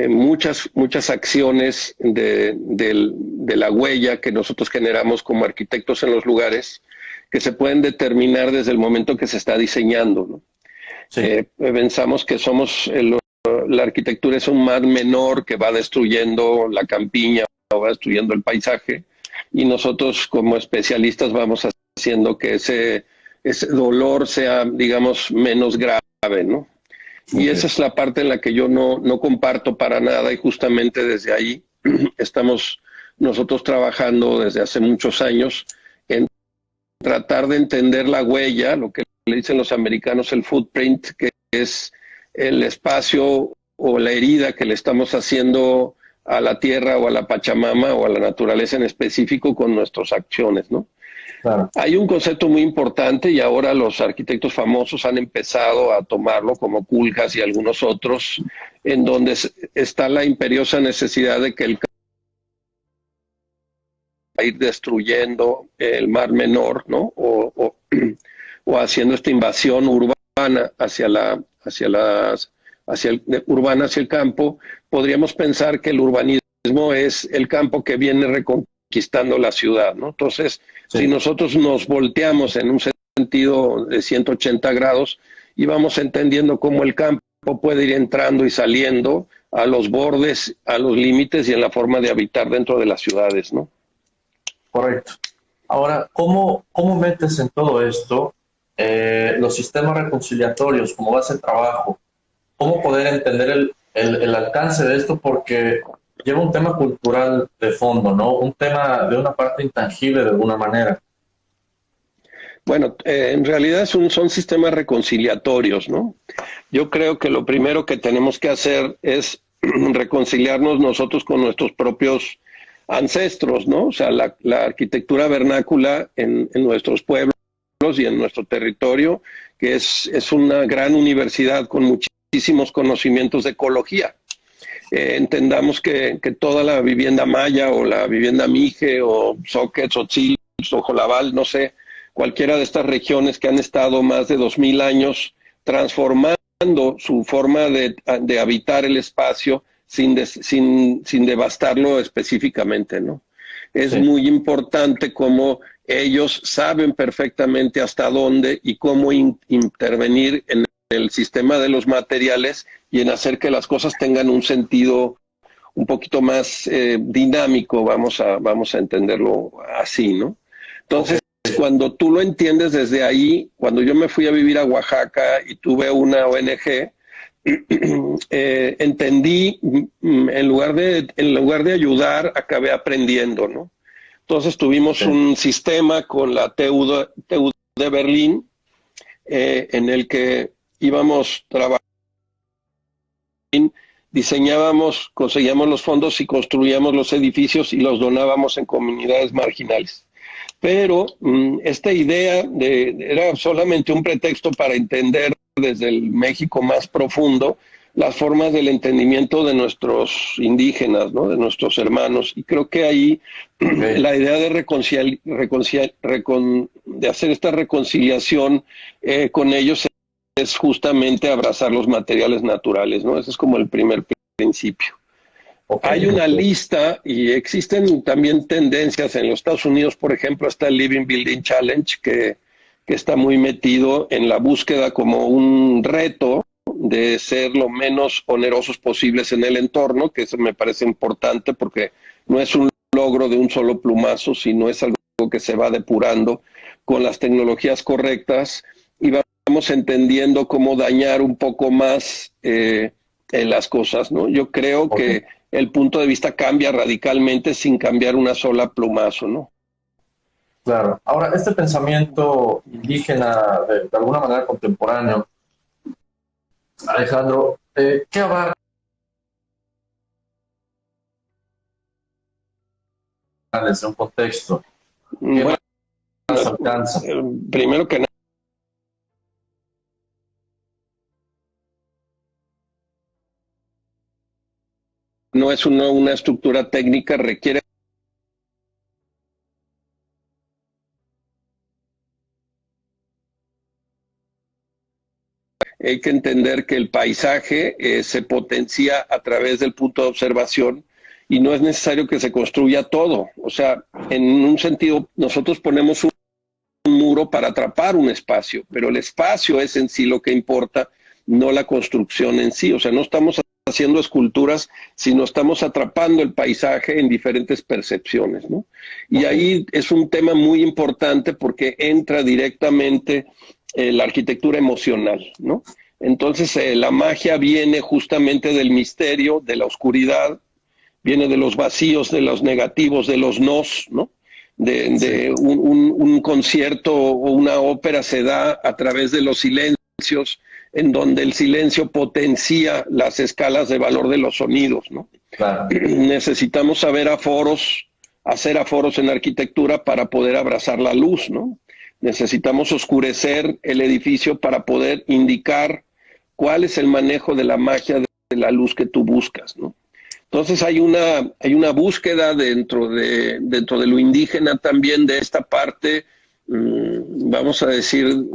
muchas acciones de la huella que nosotros generamos como arquitectos en los lugares que se pueden determinar desde el momento que se está diseñando, ¿no? Sí, Pensamos que la arquitectura es un mar menor que va destruyendo la campiña o va destruyendo el paisaje, y nosotros como especialistas vamos haciendo que ese dolor sea, digamos, menos grave, ¿no? Y ok. esa es la parte en la que yo no comparto para nada, y justamente desde ahí estamos nosotros trabajando desde hace muchos años en tratar de entender la huella, lo que le dicen los americanos el footprint, que es el espacio o la herida que le estamos haciendo a la tierra o a la Pachamama o a la naturaleza en específico con nuestras acciones, ¿no? Claro. Hay un concepto muy importante y ahora los arquitectos famosos han empezado a tomarlo, como Kulkas y algunos otros, en donde está la imperiosa necesidad de que el ir destruyendo el mar menor, ¿no? O haciendo esta invasión urbana urbana hacia el campo. Podríamos pensar que el urbanismo es el campo que viene reconquistando la ciudad, ¿no? Entonces, si Sí, nosotros nos volteamos en un sentido de 180 grados y vamos entendiendo cómo el campo puede ir entrando y saliendo a los bordes, a los límites y en la forma de habitar dentro de las ciudades, ¿no? correcto. Ahora, ¿cómo metes en todo esto los sistemas reconciliatorios como base de trabajo? ¿Cómo poder entender el alcance de esto? Porque lleva un tema cultural de fondo, ¿no? Un tema de una parte intangible de alguna manera. Bueno, en realidad son sistemas reconciliatorios, ¿no? Yo creo que lo primero que tenemos que hacer es reconciliarnos nosotros con nuestros propios ancestros, ¿no? O sea, la arquitectura vernácula en nuestros pueblos y en nuestro territorio, que es una gran universidad con muchísimos conocimientos de ecología. Entendamos que toda la vivienda maya o la vivienda mije o soquets o tzil o jolabal, no sé, cualquiera de estas regiones que han estado más de 2000 años transformando su forma de habitar el espacio sin devastarlo específicamente, ¿no? Es Sí, muy importante cómo ellos saben perfectamente hasta dónde y cómo intervenir en el sistema de los materiales y en hacer que las cosas tengan un sentido un poquito más dinámico, vamos a entenderlo así, ¿no? ok, Entonces, cuando tú lo entiendes desde ahí, cuando yo me fui a vivir a Oaxaca y tuve una ONG, entendí, en lugar de ayudar, acabé aprendiendo, ¿no? Entonces tuvimos ok, un sistema con la TU de Berlín, en el que íbamos trabajando, diseñábamos, conseguíamos los fondos y construíamos los edificios y los donábamos en comunidades marginales. Pero esta idea era solamente un pretexto para entender desde el México más profundo las formas del entendimiento de nuestros indígenas, ¿no? De nuestros hermanos. Y creo que ahí ok, la idea de hacer esta reconciliación con ellos es justamente abrazar los materiales naturales, ¿no? Ese es como el primer principio. ok, Hay una lista y existen también tendencias en los Estados Unidos, por ejemplo, está el Living Building Challenge, que está muy metido en la búsqueda como un reto de ser lo menos onerosos posibles en el entorno, que eso me parece importante porque no es un logro de un solo plumazo, sino es algo que se va depurando con las tecnologías correctas y vamos entendiendo cómo dañar un poco más en las cosas, ¿no? Yo creo ok. que el punto de vista cambia radicalmente sin cambiar una sola plumazo, ¿no? Claro. Ahora, este pensamiento indígena, de alguna manera contemporáneo, Alejandro, ¿qué abarca desde un contexto? ¿Qué Bueno, más alcanza? primero que nada, no es una estructura técnica, requiere hay que entender que el paisaje se potencia a través del punto de observación y no es necesario que se construya todo. O sea, en un sentido, nosotros ponemos un muro para atrapar un espacio, pero el espacio es en sí lo que importa, no la construcción en sí. O sea, no estamos haciendo esculturas, sino estamos atrapando el paisaje en diferentes percepciones, ¿no? Y ahí es un tema muy importante porque entra directamente la arquitectura emocional, ¿no? Entonces la magia viene justamente del misterio, de la oscuridad, viene de los vacíos, de los negativos, de los nos, ¿no? De un concierto o una ópera se da a través de los silencios, en donde el silencio potencia las escalas de valor de los sonidos, ¿no? Claro. Necesitamos saber hacer aforos en arquitectura para poder abrazar la luz, ¿no? Necesitamos oscurecer el edificio para poder indicar cuál es el manejo de la magia de la luz que tú buscas, ¿no? Entonces hay una búsqueda dentro de lo indígena también de esta parte, vamos a decir,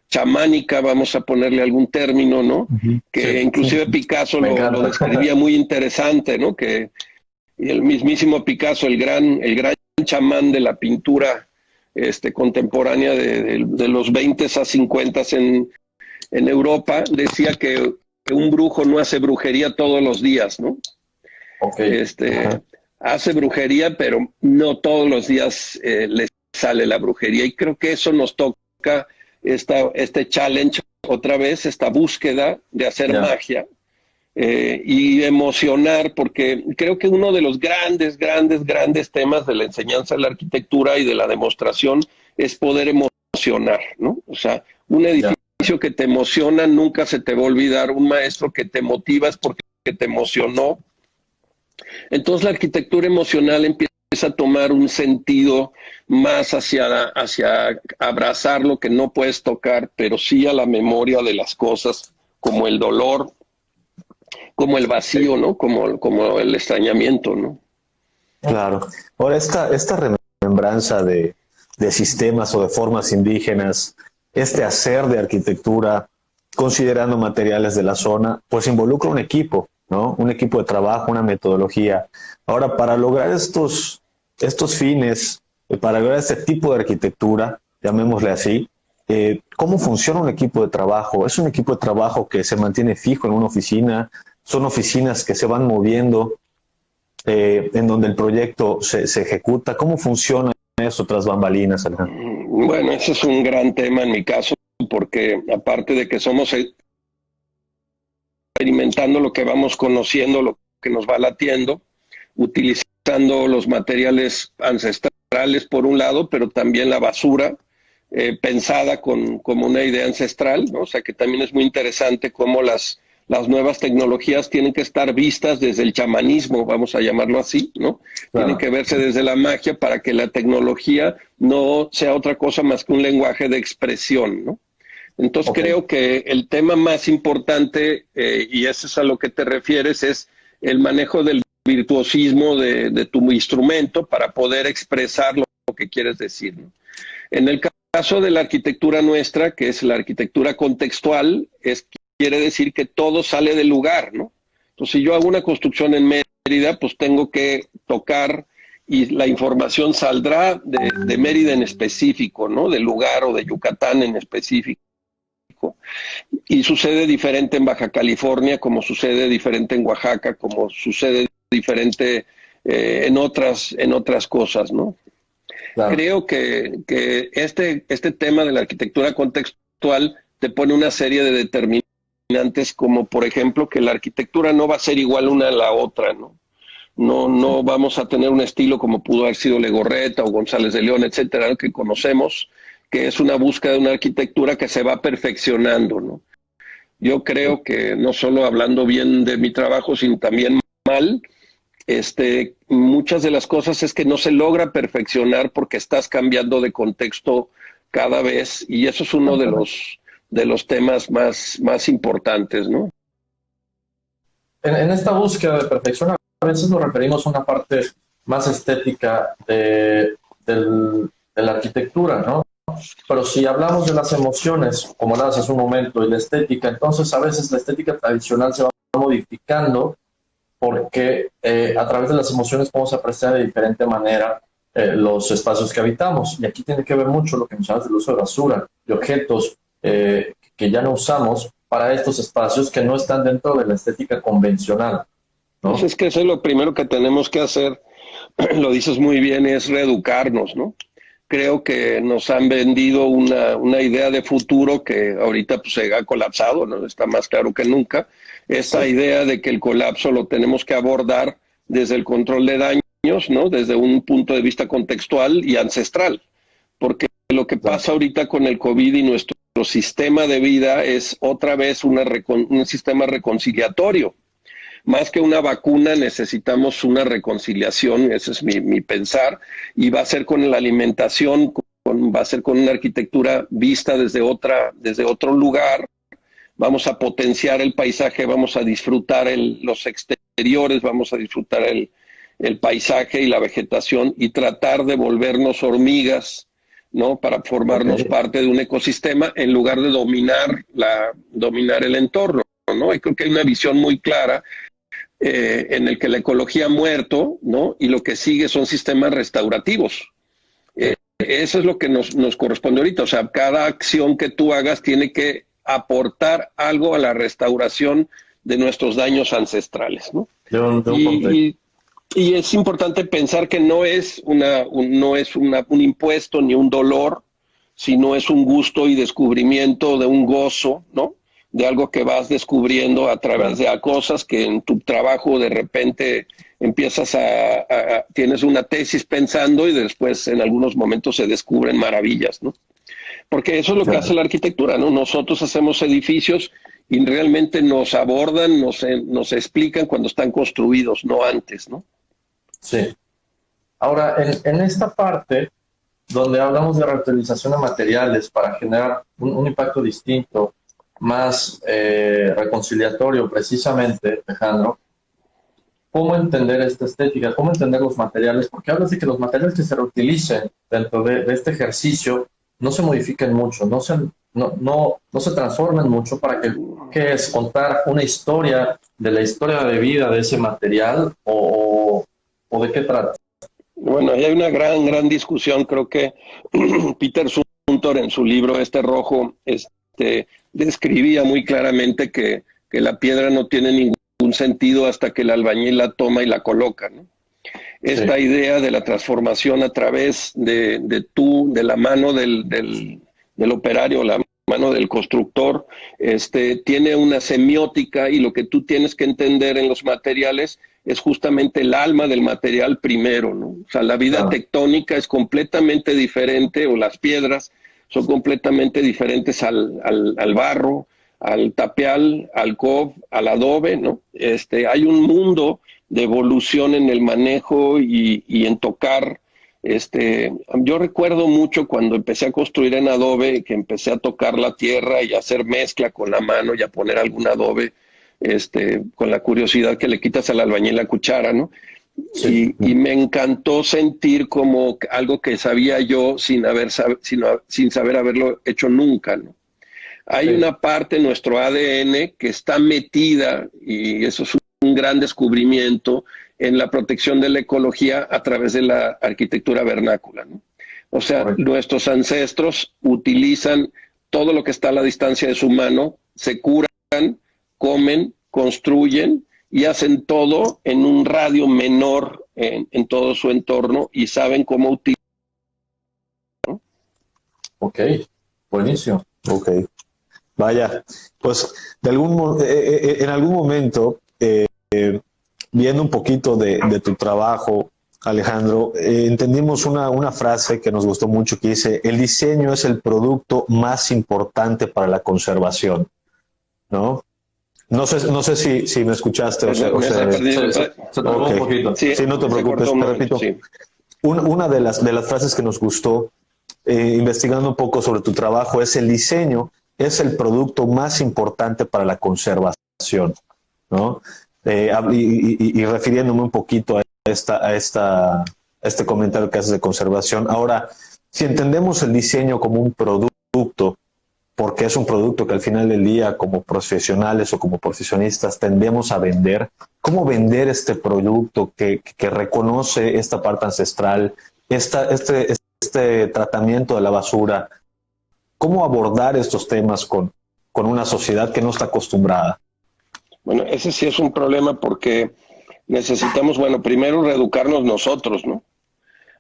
chamánica, vamos a ponerle algún término, ¿no? Que inclusive Picasso lo describía muy interesante, ¿no? Que el mismísimo Picasso, el gran chamán de la pintura contemporánea de los 20 a 50 en Europa, decía que un brujo no hace brujería todos los días, ¿no? Okay. Hace brujería, pero no todos los días le sale la brujería. Y creo que eso nos toca este challenge otra vez, esta búsqueda de hacer magia y emocionar, porque creo que uno de los grandes temas de la enseñanza de la arquitectura y de la demostración es poder emocionar, ¿no? O sea, un edificio que te emociona nunca se te va a olvidar, un maestro que te motiva es porque te emocionó. Entonces la arquitectura emocional empieza a tomar un sentido más hacia abrazar lo que no puedes tocar, pero sí a la memoria de las cosas, como el dolor, como el vacío, ¿no? Como el extrañamiento, ¿no? Claro. Ahora, esta remembranza de sistemas o de formas indígenas, este hacer de arquitectura, considerando materiales de la zona, pues involucra un equipo, ¿no? Un equipo de trabajo, una metodología. Ahora, para lograr estos fines, para lograr este tipo de arquitectura, llamémosle así, ¿cómo funciona un equipo de trabajo? ¿Es un equipo de trabajo que se mantiene fijo en una oficina? ¿Son oficinas que se van moviendo en donde el proyecto se ejecuta? ¿Cómo funciona eso tras bambalinas, Alejandro? Bueno, ese es un gran tema en mi caso, porque aparte de que somos experimentando lo que vamos conociendo, lo que nos va latiendo, utilizando los materiales ancestrales por un lado, pero también la basura pensada como una idea ancestral, ¿no? O sea que también es muy interesante cómo las nuevas tecnologías tienen que estar vistas desde el chamanismo, vamos a llamarlo así, ¿no? Claro. Tienen que verse desde la magia para que la tecnología no sea otra cosa más que un lenguaje de expresión, ¿no? Entonces creo que el tema más importante, y eso es a lo que te refieres, es el manejo del virtuosismo de tu instrumento para poder expresar lo que quieres decir, ¿no? En el caso de la arquitectura nuestra, que es la arquitectura contextual, quiere decir que todo sale del lugar, ¿no? Entonces, si yo hago una construcción en Mérida, pues tengo que tocar y la información saldrá de Mérida en específico, ¿no? Del lugar o de Yucatán en específico. Y sucede diferente en Baja California, como sucede diferente en Oaxaca, como sucede diferente en otras cosas, ¿no? Claro. Creo que este tema de la arquitectura contextual te pone una serie de determinantes, como por ejemplo que la arquitectura no va a ser igual una a la otra, ¿no? No vamos a tener un estilo como pudo haber sido Legorreta o González de León, etcétera, que conocemos, que es una búsqueda de una arquitectura que se va perfeccionando, ¿no? Yo creo que no solo hablando bien de mi trabajo, sino también mal, muchas de las cosas es que no se logra perfeccionar porque estás cambiando de contexto cada vez, y eso es uno de los temas más importantes, ¿no? En esta búsqueda de perfección, a veces nos referimos a una parte más estética de la arquitectura, ¿no? Pero si hablamos de las emociones, como hablabas hace un momento, y la estética, entonces a veces la estética tradicional se va modificando porque a través de las emociones podemos apreciar de diferente manera los espacios que habitamos. Y aquí tiene que ver mucho lo que mencionas del uso de basura, de objetos que ya no usamos para estos espacios que no están dentro de la estética convencional, ¿no? Pues es que eso es lo primero que tenemos que hacer, lo dices muy bien, es reeducarnos, ¿no? Creo que nos han vendido una idea de futuro que ahorita pues, se ha colapsado, ¿no? Está más claro que nunca. Esta idea de que el colapso lo tenemos que abordar desde el control de daños, ¿no? Desde un punto de vista contextual y ancestral. Porque lo que pasa ahorita con el COVID y nuestro sistema de vida es otra vez un sistema reconciliatorio. Más que una vacuna necesitamos una reconciliación, ese es mi pensar, y va a ser con la alimentación, va a ser con una arquitectura vista desde otro lugar. Vamos a potenciar el paisaje, vamos a disfrutar los exteriores, vamos a disfrutar el paisaje y la vegetación y tratar de volvernos hormigas, ¿no? Para formarnos parte de un ecosistema en lugar de dominar el entorno, ¿no? Y creo que hay una visión muy clara en el que la ecología ha muerto, ¿no? Y lo que sigue son sistemas restaurativos. Eso es lo que nos corresponde ahorita. O sea, cada acción que tú hagas tiene que aportar algo a la restauración de nuestros daños ancestrales, ¿no? Y es importante pensar que no es un impuesto ni un dolor, sino es un gusto y descubrimiento de un gozo, ¿no? De algo que vas descubriendo a través de cosas que en tu trabajo de repente empiezas tienes una tesis pensando y después en algunos momentos se descubren maravillas, ¿no? Porque eso es lo que hace la arquitectura, ¿no? Nosotros hacemos edificios y realmente nos abordan, nos explican cuando están construidos, no antes, ¿no? Sí. Ahora, en esta parte donde hablamos de reutilización de materiales para generar un impacto distinto, más reconciliatorio precisamente, Alejandro, ¿cómo entender esta estética? ¿Cómo entender los materiales? Porque hablas de que los materiales que se reutilicen dentro de este ejercicio no se modifiquen mucho, no se transformen mucho para que es contar una historia de la historia de vida de ese material o de qué trata. Bueno, ahí hay una gran discusión. Creo que Peter Zumthor en su libro Rojo describía muy claramente que la piedra no tiene ningún sentido hasta que el albañil la toma y la coloca, ¿no? Esta idea de la transformación a través de la mano del operario, la mano del constructor, tiene una semiótica y lo que tú tienes que entender en los materiales es justamente el alma del material primero, ¿no? O sea, la vida tectónica es completamente diferente, o las piedras son completamente diferentes al barro, al tapial, al cob, al adobe, ¿no? Hay un mundo de evolución en el manejo y en tocar. Yo recuerdo mucho cuando empecé a construir en adobe, que empecé a tocar la tierra y a hacer mezcla con la mano y a poner algún adobe, con la curiosidad que le quitas al albañil la cuchara, ¿no? Sí. Y me encantó sentir como algo que sabía yo sin saber haberlo hecho nunca, ¿no? Hay una parte en nuestro ADN que está metida, y eso es un gran descubrimiento, en la protección de la ecología a través de la arquitectura vernácula, ¿no? O sea, nuestros ancestros utilizan todo lo que está a la distancia de su mano, se curan, comen, construyen y hacen todo en un radio menor en todo su entorno y saben cómo utilizar, ¿no? Ok, buenísimo. Ok. Vaya, pues en algún momento, viendo un poquito de tu trabajo, Alejandro, entendimos una frase que nos gustó mucho que dice: el diseño es el producto más importante para la conservación, ¿no? No sé si me escuchaste se trabó un poquito. Sí, no te preocupes, te repito. Sí. Una de las frases que nos gustó, investigando un poco sobre tu trabajo, es: el diseño es el producto más importante para la conservación, ¿no? Y refiriéndome un poquito a este comentario que haces de conservación. Ahora, Si entendemos el diseño como un producto, porque es un producto que al final del día, como profesionales o como profesionistas, tendemos a vender, ¿cómo vender este producto que reconoce esta parte ancestral, este tratamiento de la basura? ¿Cómo abordar estos temas con una sociedad que no está acostumbrada? Bueno, ese sí es un problema porque necesitamos, bueno, primero reeducarnos nosotros, ¿no?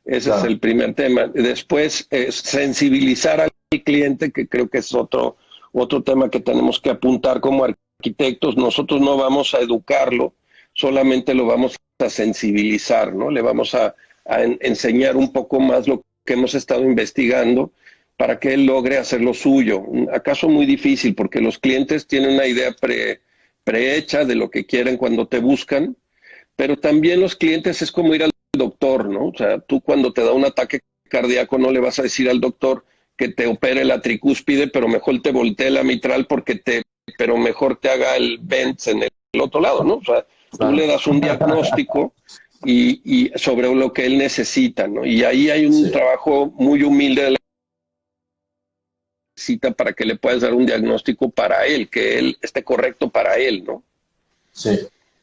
Ese es el primer tema. Después, sensibilizar al cliente, que creo que es otro tema que tenemos que apuntar como arquitectos. Nosotros no vamos a educarlo, solamente lo vamos a sensibilizar, ¿no? Le vamos a enseñar un poco más lo que hemos estado investigando para que él logre hacer lo suyo. Acaso muy difícil, porque los clientes tienen una idea prehecha de lo que quieren cuando te buscan, pero también los clientes es como ir al doctor, ¿no? O sea, tú cuando te da un ataque cardíaco no le vas a decir al doctor que te opere la tricúspide, pero mejor te voltee la mitral pero mejor te haga el Bentz en el otro lado, ¿no? O sea, tú le das un diagnóstico y sobre lo que él necesita, ¿no? Y ahí hay un trabajo muy humilde de la cita para que le puedas dar un diagnóstico para él, que él esté correcto para él, ¿no? Sí.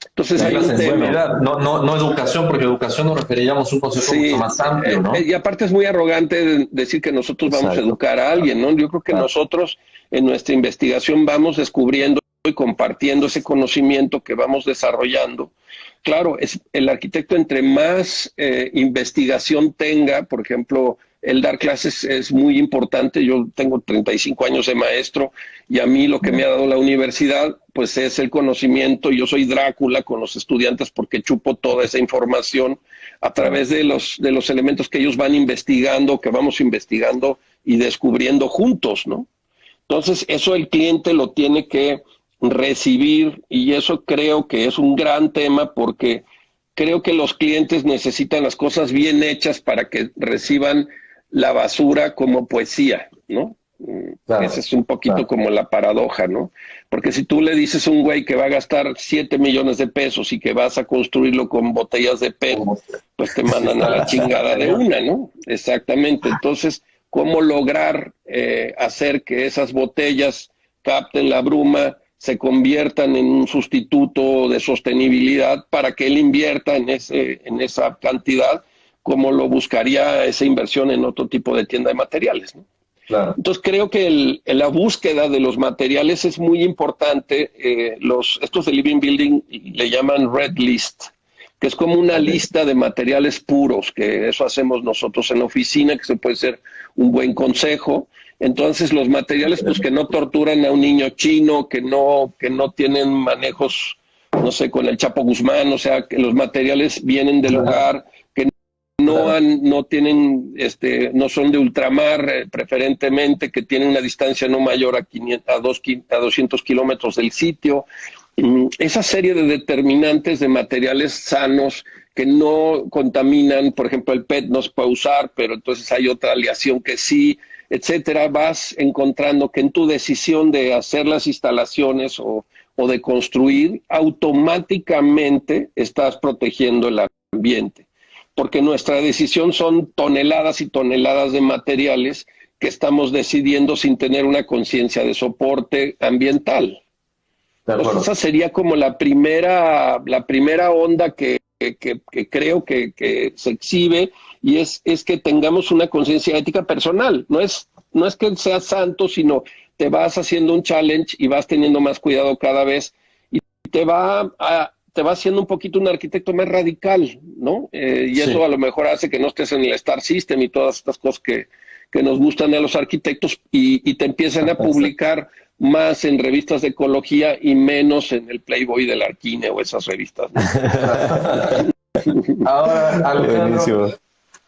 Entonces hay un tema. No educación, porque educación nos referiríamos a un concepto mucho más amplio, ¿no? Y aparte es muy arrogante decir que nosotros vamos a educar a alguien, ¿no? Yo creo que nosotros en nuestra investigación vamos descubriendo y compartiendo ese conocimiento que vamos desarrollando. Claro, el arquitecto entre más investigación tenga, por ejemplo, el dar clases es muy importante. Yo tengo 35 años de maestro y a mí lo que me ha dado la universidad pues es el conocimiento. Yo soy Drácula con los estudiantes porque chupo toda esa información a través de los elementos que ellos van investigando, que vamos investigando y descubriendo juntos, ¿no? Entonces eso el cliente lo tiene que recibir y eso creo que es un gran tema porque creo que los clientes necesitan las cosas bien hechas para que reciban la basura como poesía, ¿no? Claro, esa es un poquito como la paradoja, ¿no? Porque si tú le dices a un güey que va a gastar 7 millones de pesos y que vas a construirlo con botellas de PET, pues te mandan a la chingada de una, ¿no? Exactamente. Entonces, ¿cómo lograr hacer que esas botellas capten la bruma, se conviertan en un sustituto de sostenibilidad para que él invierta en esa cantidad, como lo buscaría esa inversión en otro tipo de tienda de materiales, ¿no? Claro. Entonces creo que la búsqueda de los materiales es muy importante. Estos de Living Building le llaman Red List, que es como una lista de materiales puros, que eso hacemos nosotros en la oficina, que se puede ser un buen consejo. Entonces los materiales pues que no torturan a un niño chino, que no tienen manejos, no sé, con el Chapo Guzmán, o sea, que los materiales vienen del lugar, que no tienen, no son de ultramar preferentemente, que tienen una distancia no mayor a 200 kilómetros del sitio. Esa serie de determinantes de materiales sanos que no contaminan, por ejemplo, el PET no se puede usar, pero entonces hay otra aleación que sí, etcétera, vas encontrando que en tu decisión de hacer las instalaciones o de construir, automáticamente estás protegiendo el ambiente. Porque nuestra decisión son toneladas y toneladas de materiales que estamos decidiendo sin tener una conciencia de soporte ambiental. Entonces, esa sería como la primera onda que creo que se exhibe, y es que tengamos una conciencia ética personal. No es que seas santo, sino te vas haciendo un challenge y vas teniendo más cuidado cada vez y te va haciendo un poquito un arquitecto más radical, ¿no? Y eso a lo mejor hace que no estés en el Star System y todas estas cosas que nos gustan a los arquitectos y te empiezan a publicar más en revistas de ecología y menos en el Playboy del Arquine o esas revistas, ¿no? Ahora, Alejandro,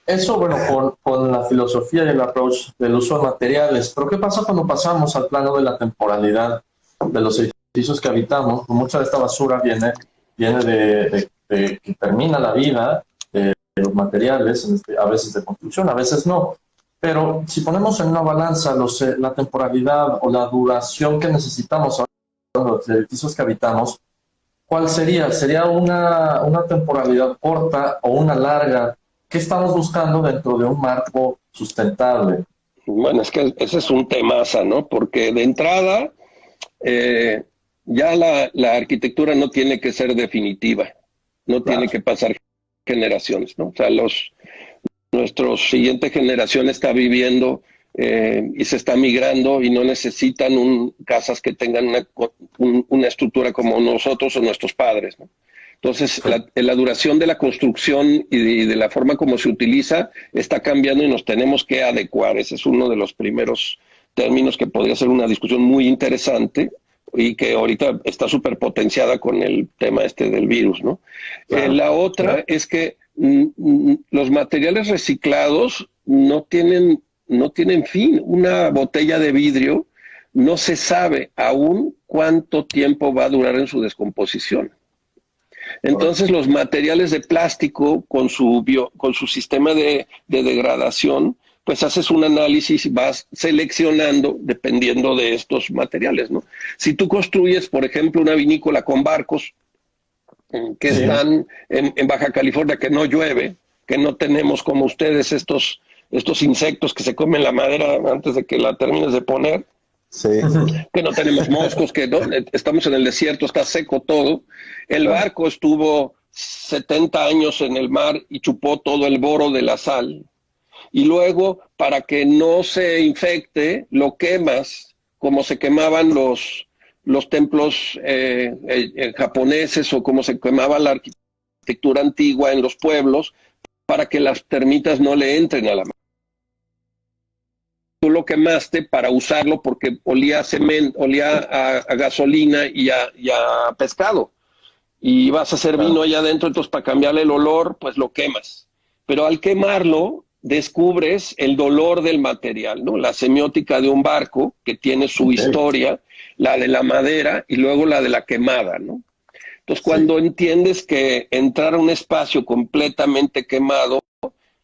eso, bueno, con la filosofía y el approach del uso de materiales, pero ¿qué pasa cuando pasamos al plano de la temporalidad de los edificios que habitamos? Mucha de esta basura viene de que termina la vida de los materiales, a veces de construcción, a veces no. Pero si ponemos en una balanza la temporalidad o la duración que necesitamos en los edificios que habitamos, ¿cuál sería? ¿Sería una temporalidad corta o una larga ¿qué estamos buscando dentro de un marco sustentable? Bueno, es que ese es un temaza, ¿no? Porque de entrada, eh, ya la arquitectura no tiene que ser definitiva, no tiene Claro. que pasar generaciones, ¿no? O sea, nuestra siguiente generación está viviendo y se está migrando y no necesitan casas que tengan una estructura como nosotros o nuestros padres, ¿no? Entonces, la duración de la construcción y de la forma como se utiliza está cambiando y nos tenemos que adecuar. Ese es uno de los primeros términos que podría ser una discusión muy interesante y que ahorita está súper potenciada con el tema este del virus, ¿no? Claro. La otra es que los materiales reciclados no tienen fin. Una botella de vidrio no se sabe aún cuánto tiempo va a durar en su descomposición. Entonces los materiales de plástico con su sistema de degradación, pues haces un análisis y vas seleccionando dependiendo de estos materiales, ¿no? Si tú construyes, por ejemplo, una vinícola con barcos que están en Baja California, que no llueve, que no tenemos como ustedes estos insectos que se comen la madera antes de que la termines de poner, Sí. que no tenemos moscos, que no, estamos en el desierto, está seco todo. El barco estuvo 70 años en el mar y chupó todo el boro de la sal. Y luego, para que no se infecte, lo quemas, como se quemaban los templos japoneses o como se quemaba la arquitectura antigua en los pueblos, para que las termitas no le entren a la mano. Tú lo quemaste para usarlo porque olía a cemento, olía a gasolina y a pescado. Y vas a hacer vino allá adentro, entonces para cambiarle el olor, pues lo quemas. Pero al quemarlo, descubres el dolor del material, ¿no? La semiótica de un barco que tiene su historia, la de la madera y luego la de la quemada, ¿no? Entonces, cuando entiendes que entrar a un espacio completamente quemado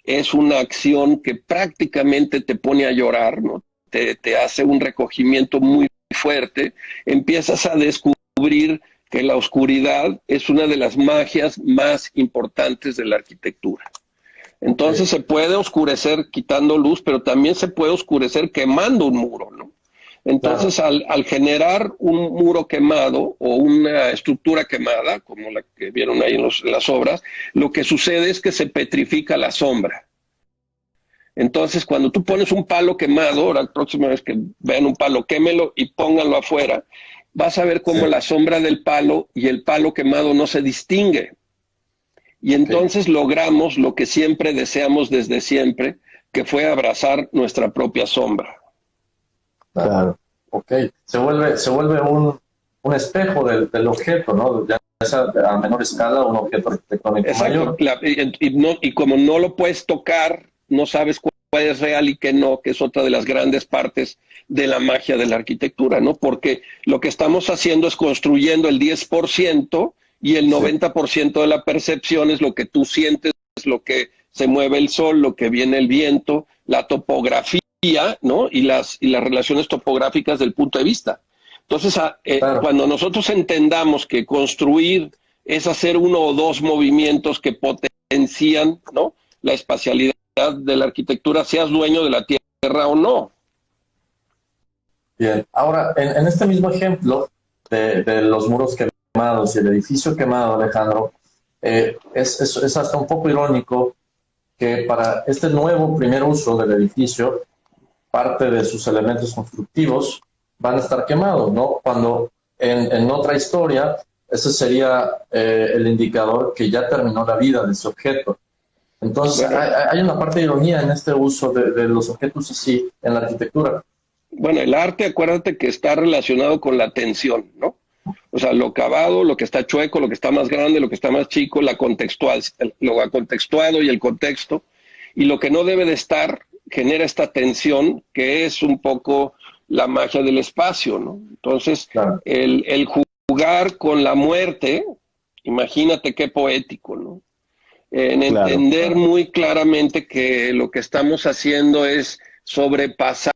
es una acción que prácticamente te pone a llorar, ¿no? Te hace un recogimiento muy fuerte, empiezas a descubrir que la oscuridad es una de las magias más importantes de la arquitectura. Entonces se puede oscurecer quitando luz, pero también se puede oscurecer quemando un muro, ¿no? Entonces, al generar un muro quemado o una estructura quemada, como la que vieron ahí en las obras, lo que sucede es que se petrifica la sombra. Entonces, cuando tú pones un palo quemado, ahora la próxima vez que vean un palo, quémelo y pónganlo afuera, vas a ver cómo la sombra del palo y el palo quemado no se distingue. Y entonces logramos lo que siempre deseamos desde siempre, que fue abrazar nuestra propia sombra. Claro. Ok. Se vuelve un espejo del objeto, ¿no? Ya sea a menor escala, un objeto arquitectónico mayor. Y como no lo puedes tocar, no sabes cuál es real y qué no, que es otra de las grandes partes de la magia de la arquitectura, ¿no? Porque lo que estamos haciendo es construyendo el 10% y el 90% de la percepción es lo que tú sientes, lo que se mueve el sol, lo que viene el viento, la topografía, ¿no? Y las relaciones topográficas del punto de vista. Entonces, cuando nosotros entendamos que construir es hacer uno o dos movimientos que potencian, ¿no?, la espacialidad de la arquitectura, seas dueño de la tierra o no. Bien, ahora, en este mismo ejemplo de los muros quemados y el edificio quemado, Alejandro, es hasta un poco irónico que para este nuevo primer uso del edificio, parte de sus elementos constructivos van a estar quemados, ¿no? Cuando en otra historia, ese sería el indicador que ya terminó la vida de ese objeto. Entonces, hay una parte de ironía en este uso de los objetos así en la arquitectura. Bueno, el arte, acuérdate que está relacionado con la tensión, ¿no? O sea, lo cavado, lo que está chueco, lo que está más grande, lo que está más chico, lo acontextuado y el contexto. Y lo que no debe de estar genera esta tensión que es un poco la magia del espacio, ¿no? Entonces, el jugar con la muerte, imagínate qué poético, ¿no? En entender muy claramente que lo que estamos haciendo es sobrepasar,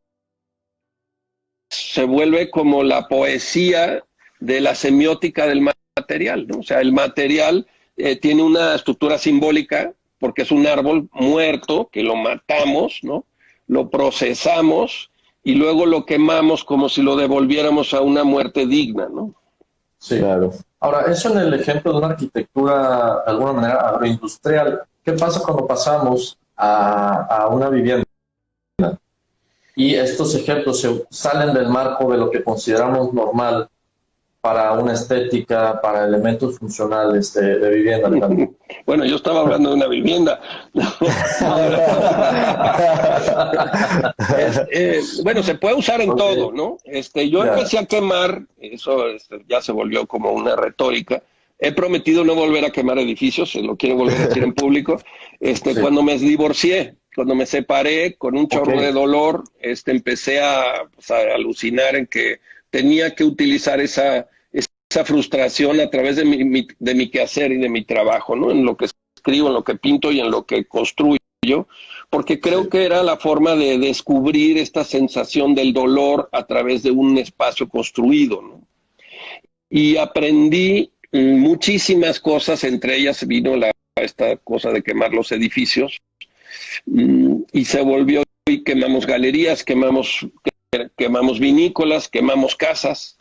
se vuelve como la poesía de la semiótica del material, ¿no? O sea, el material tiene una estructura simbólica porque es un árbol muerto que lo matamos, ¿no? Lo procesamos y luego lo quemamos como si lo devolviéramos a una muerte digna, ¿no? Sí, claro. Ahora, eso en el ejemplo de una arquitectura, de alguna manera, agroindustrial, ¿qué pasa cuando pasamos a una vivienda? Y estos ejemplos se salen del marco de lo que consideramos normal para una estética, para elementos funcionales de vivienda, Alejandro. Bueno, yo estaba hablando de una vivienda. Bueno, se puede usar en todo, ¿no? Yo empecé a quemar, eso ya se volvió como una retórica. He prometido no volver a quemar edificios, se lo quiero volver a decir en público. Cuando me divorcié, cuando me separé con un chorro de dolor, empecé pues, a alucinar en que tenía que utilizar esa frustración a través de mi quehacer y de mi trabajo, ¿no? En lo que escribo, en lo que pinto y en lo que construyo, porque creo que era la forma de descubrir esta sensación del dolor a través de un espacio construido, ¿no? Y aprendí muchísimas cosas, entre ellas vino esta cosa de quemar los edificios, y se volvió, y quemamos galerías, quemamos vinícolas, quemamos casas.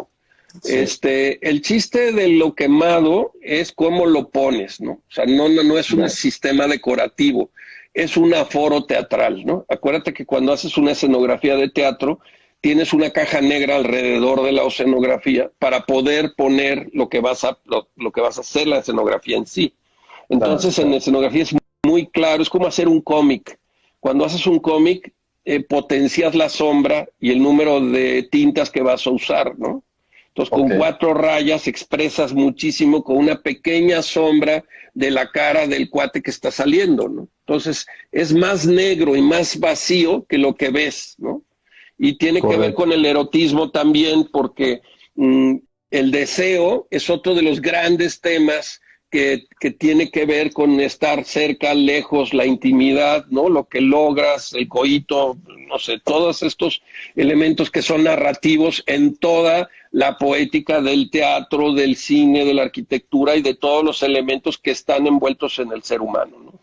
Sí. El chiste de lo quemado es cómo lo pones, ¿no? O sea, no es un sistema decorativo, es un aforo teatral, ¿no? Acuérdate que cuando haces una escenografía de teatro, tienes una caja negra alrededor de la escenografía para poder poner lo que vas a hacer la escenografía en sí. Entonces, en escenografía es muy claro, es como hacer un cómic. Cuando haces un cómic, potencias la sombra y el número de tintas que vas a usar, ¿no? Entonces, con 4 rayas expresas muchísimo con una pequeña sombra de la cara del cuate que está saliendo, ¿no? Entonces, es más negro y más vacío que lo que ves, ¿no? Y tiene que ver con el erotismo también, porque el deseo es otro de los grandes temas que tiene que ver con estar cerca, lejos, la intimidad, ¿no? Lo que logras, el coito, no sé, todos estos elementos que son narrativos en toda la poética del teatro, del cine, de la arquitectura y de todos los elementos que están envueltos en el ser humano, ¿no?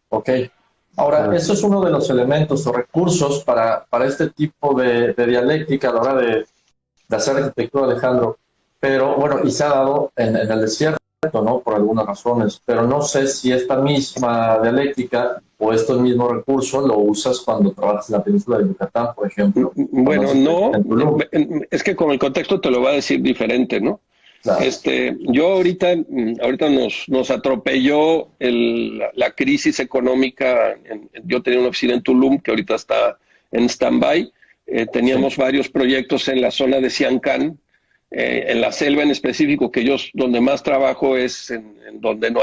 Ok. Ahora, eso es uno de los elementos o recursos para este tipo de dialéctica a la hora de hacer arquitectura, Alejandro. Pero bueno, y se ha dado en el desierto, ¿no? Por algunas razones. Pero no sé si esta misma dialéctica o estos mismos recursos lo usas cuando trabajas en la península de Yucatán, por ejemplo. Bueno, no, es que con el contexto te lo va a decir diferente, ¿no? Claro. Yo ahorita nos atropelló la crisis económica. Yo tenía una oficina en Tulum que ahorita está en stand-by. Teníamos varios proyectos en la zona de Siancán, en la selva en específico, que donde más trabajo es en donde no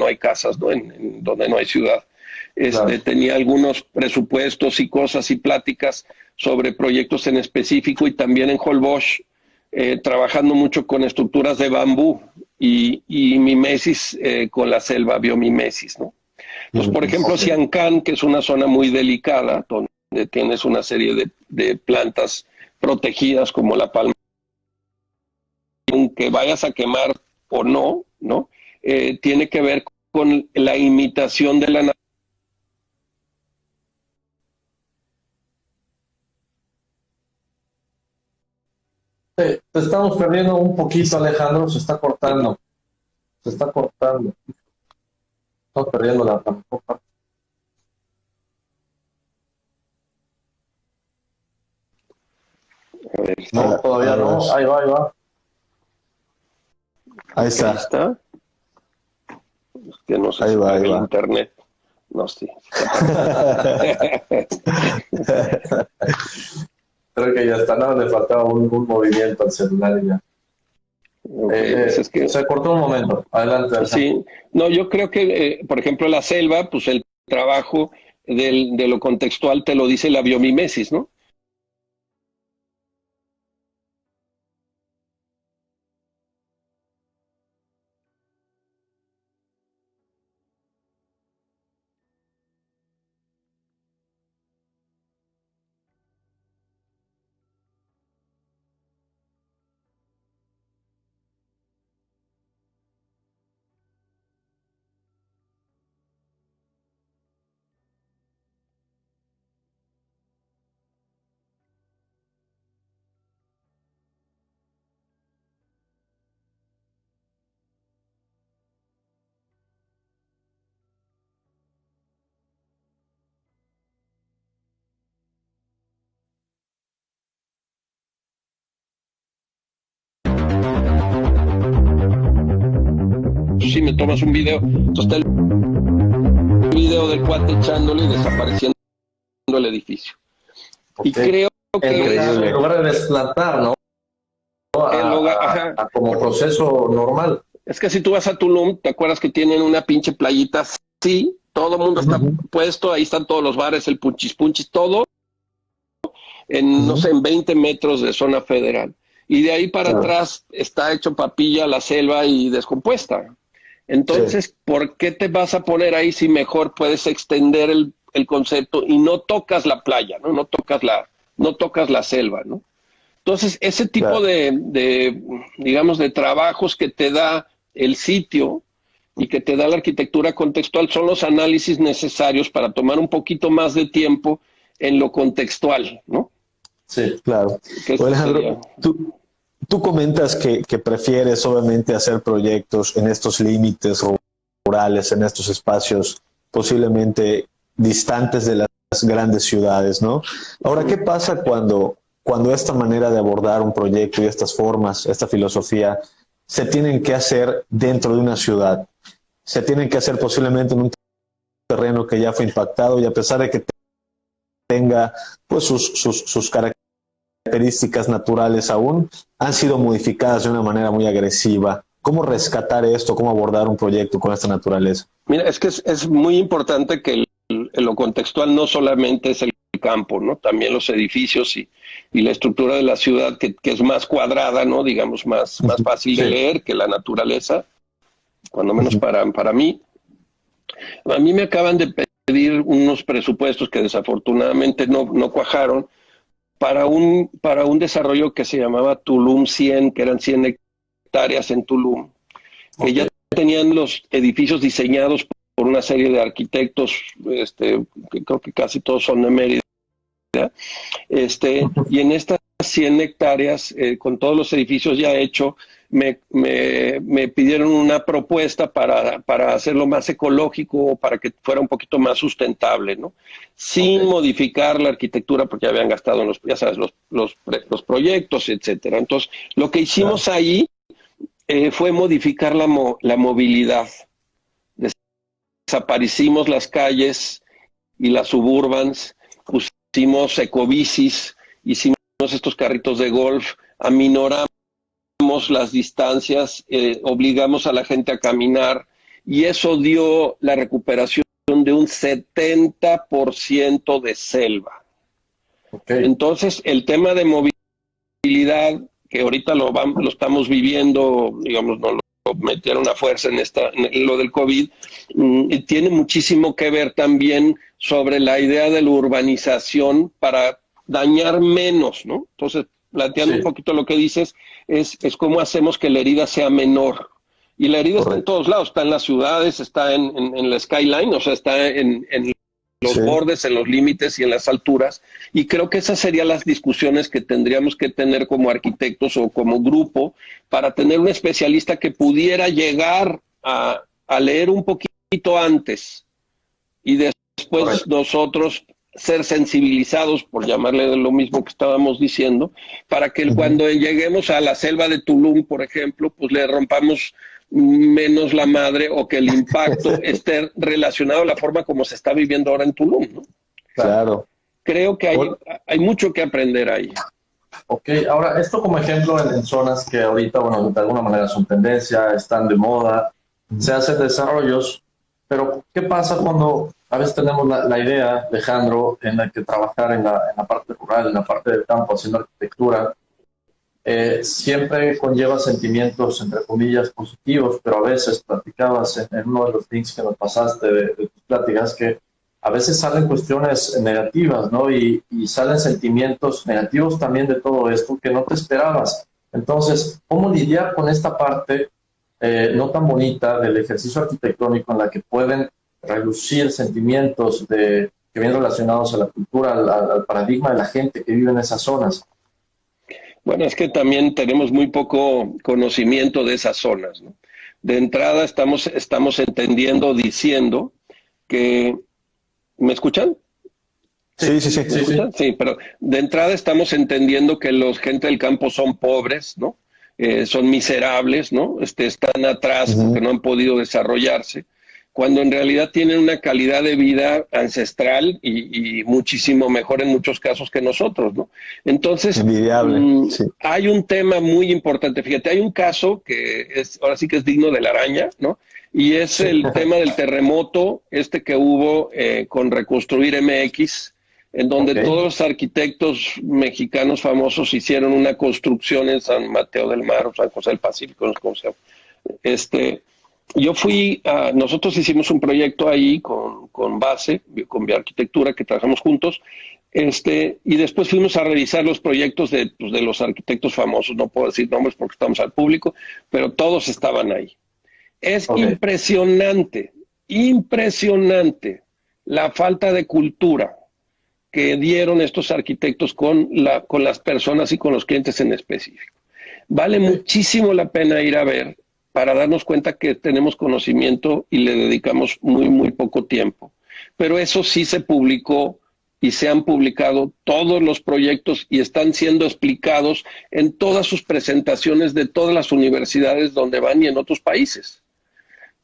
hay casas, ¿no? En donde no hay ciudad. Tenía algunos presupuestos y cosas y pláticas sobre proyectos en específico, y también en Holbox, trabajando mucho con estructuras de bambú y mimesis con la selva, biomimesis, ¿no? Entonces, por ejemplo, Siancán, que es una zona muy delicada, donde tienes una serie de plantas protegidas como la palma, aunque vayas a quemar o no, ¿no? Tiene que ver con la imitación de la naturaleza. Te estamos perdiendo un poquito, Alejandro, se está cortando. Se está cortando. Estamos perdiendo la mejor parte. No, todavía no. Ahí va, ahí va. Ahí está. Ahí está. Es que no sé ahí si va, el ahí va. internet. No, sí. Creo que ya está, nada, le faltaba un movimiento al celular y ya. Pues es que, se cortó un momento. Adelante. Sí, no, yo creo que, por ejemplo, la selva, pues el trabajo de lo contextual te lo dice la biomimesis, ¿no? pues sí, me tomas un video. Entonces está el video del cuate echándole y desapareciendo el edificio. Okay. Y creo que en lugar de desplantar, ¿no? Como proceso normal. Es que si tú vas a Tulum, ¿te acuerdas que tienen una pinche playita así? Todo el mundo está puesto, ahí están todos los bares, el punchis punchis, todo en, no sé, en 20 metros de zona federal. Y de ahí para atrás está hecho papilla la selva y descompuesta. Entonces, ¿por qué te vas a poner ahí si mejor puedes extender el concepto y no tocas la playa, ¿no? No tocas la selva, ¿no? Entonces, ese tipo digamos, de trabajos que te da el sitio y que te da la arquitectura contextual son los análisis necesarios para tomar un poquito más de tiempo en lo contextual, ¿no? Sí, claro. Alejandro, tú comentas que prefieres obviamente hacer proyectos en estos límites rurales, en estos espacios posiblemente distantes de las grandes ciudades, ¿no? Ahora, ¿qué pasa cuando esta manera de abordar un proyecto y estas formas, esta filosofía, se tienen que hacer dentro de una ciudad? Se tienen que hacer posiblemente en un terreno que ya fue impactado y a pesar de que tenga pues sus características naturales aún, han sido modificadas de una manera muy agresiva. ¿Cómo rescatar esto? ¿Cómo abordar un proyecto con esta naturaleza? Mira, es que es muy importante que lo contextual no solamente es el campo, ¿no? También los edificios y la estructura de la ciudad que es más cuadrada, ¿no? Digamos, más fácil de leer que la naturaleza, cuando menos para mí. A mí me acaban de pedir unos presupuestos que desafortunadamente no cuajaron para un desarrollo que se llamaba Tulum 100, que eran 100 hectáreas en Tulum, que ya tenían los edificios diseñados por una serie de arquitectos, que creo que casi todos son de Mérida, y en estas 100 hectáreas, con todos los edificios ya hechos, me pidieron una propuesta para hacerlo más ecológico, para que fuera un poquito más sustentable, ¿no? Sin modificar la arquitectura, porque ya habían gastado en los proyectos, etcétera. Entonces, lo que hicimos ahí fue modificar la movilidad. Desaparecimos las calles y las suburbans, pusimos ecobicis, hicimos estos carritos de golf, aminoramos las distancias, obligamos a la gente a caminar y eso dio la recuperación de un 70% de selva. Entonces, el tema de movilidad, que ahorita lo estamos viviendo, digamos, no lo metieron a fuerza en lo del COVID, tiene muchísimo que ver también sobre la idea de la urbanización para dañar menos, ¿no? Entonces, planteando un poquito lo que dices, es cómo hacemos que la herida sea menor. Y la herida está en todos lados, está en las ciudades, está en la skyline, o sea, está en los bordes, en los límites y en las alturas. Y creo que esas serían las discusiones que tendríamos que tener como arquitectos o como grupo para tener un especialista que pudiera llegar a leer un poquito antes y después nosotros ser sensibilizados, por llamarle lo mismo que estábamos diciendo, para que cuando lleguemos a la selva de Tulum, por ejemplo, pues le rompamos menos la madre o que el impacto esté relacionado a la forma como se está viviendo ahora en Tulum, ¿no? Claro. Creo que hay mucho que aprender ahí. Ok, ahora esto como ejemplo en zonas que ahorita, bueno, de alguna manera son tendencia, están de moda, se hacen desarrollos, pero ¿qué pasa cuando a veces tenemos la idea, Alejandro, en la que trabajar en la parte rural, en la parte del campo, haciendo arquitectura, siempre conlleva sentimientos, entre comillas, positivos, pero a veces platicabas en uno de los links que nos pasaste de tus pláticas que a veces salen cuestiones negativas, ¿no? Y salen sentimientos negativos también de todo esto que no te esperabas. Entonces, ¿cómo lidiar con esta parte no tan bonita del ejercicio arquitectónico en la que pueden relucir sentimientos que vienen relacionados a la cultura, al paradigma de la gente que vive en esas zonas? Bueno, es que también tenemos muy poco conocimiento de esas zonas, ¿no? De entrada estamos entendiendo, diciendo que... ¿Me escuchan? Sí. ¿Me escuchan? Sí, pero de entrada estamos entendiendo que los gente del campo son pobres, ¿no? son miserables, ¿no? Están atrás porque no han podido desarrollarse, cuando en realidad tienen una calidad de vida ancestral y muchísimo mejor en muchos casos que nosotros, ¿no? Entonces, sí. hay un tema muy importante. Fíjate, hay un caso que ahora sí que es digno de la araña, ¿no? Y es el tema del terremoto, que hubo con Reconstruir MX, en donde todos los arquitectos mexicanos famosos hicieron una construcción en San Mateo del Mar, o San José del Pacífico, no sé cómo se llama. Yo nosotros hicimos un proyecto ahí con base, con Bioarquitectura, que trabajamos juntos, y después fuimos a revisar los proyectos de los arquitectos famosos, no puedo decir nombres porque estamos al público, pero todos estaban ahí. Es impresionante, impresionante la falta de cultura que dieron estos arquitectos con las personas y con los clientes en específico. Vale muchísimo la pena ir a ver para darnos cuenta que tenemos conocimiento y le dedicamos muy, muy poco tiempo. Pero eso sí se publicó y se han publicado todos los proyectos y están siendo explicados en todas sus presentaciones de todas las universidades donde van y en otros países.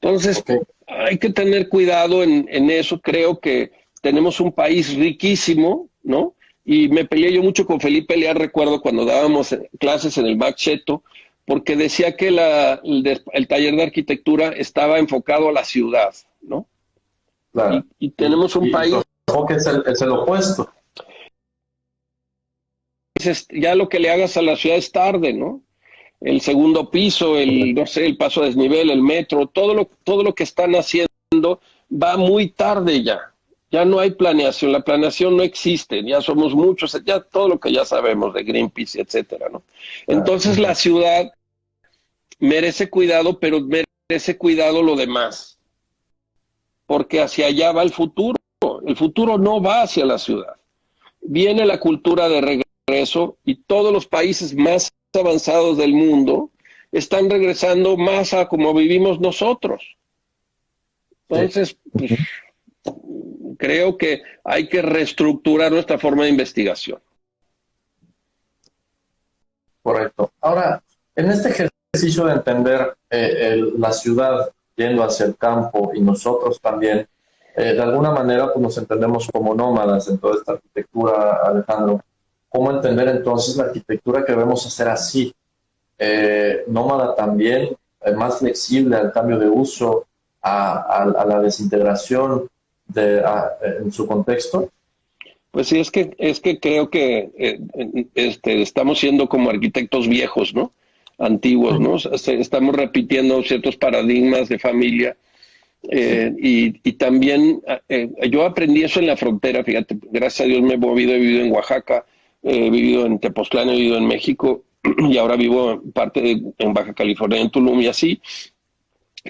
Entonces, hay que tener cuidado en eso. Creo que tenemos un país riquísimo, ¿no? Y me peleé yo mucho con Felipe Leal, recuerdo cuando dábamos clases en el Bac Cheto, porque decía que el taller de arquitectura estaba enfocado a la ciudad, ¿no? Claro. Y tenemos un país... Es el opuesto. Ya lo que le hagas a la ciudad es tarde, ¿no? El segundo piso, no sé, el paso a desnivel, el metro, todo lo que están haciendo va muy tarde ya. Ya no hay planeación, la planeación no existe, ya somos muchos, ya todo lo que ya sabemos de Greenpeace, etcétera, ¿no? Entonces la ciudad merece cuidado, pero merece cuidado lo demás, porque hacia allá va el futuro no va hacia la ciudad. Viene la cultura de regreso y todos los países más avanzados del mundo están regresando más a como vivimos nosotros. Entonces, pues, creo que hay que reestructurar nuestra forma de investigación. Correcto. Ahora, en este ejercicio de entender la ciudad yendo hacia el campo y nosotros también, de alguna manera pues nos entendemos como nómadas en toda esta arquitectura, Alejandro. ¿Cómo entender entonces la arquitectura que debemos hacer así? Nómada también, más flexible al cambio de uso, a la desintegración en su contexto. Pues sí, es que creo que estamos siendo como arquitectos viejos, ¿no? Antiguos, ¿no? Estamos repitiendo ciertos paradigmas de familia. Y también yo aprendí eso en la frontera, fíjate, gracias a Dios me he movido, he vivido en Oaxaca, he vivido en Tepoztlán, he vivido en México y ahora vivo en Baja California, en Tulum y así.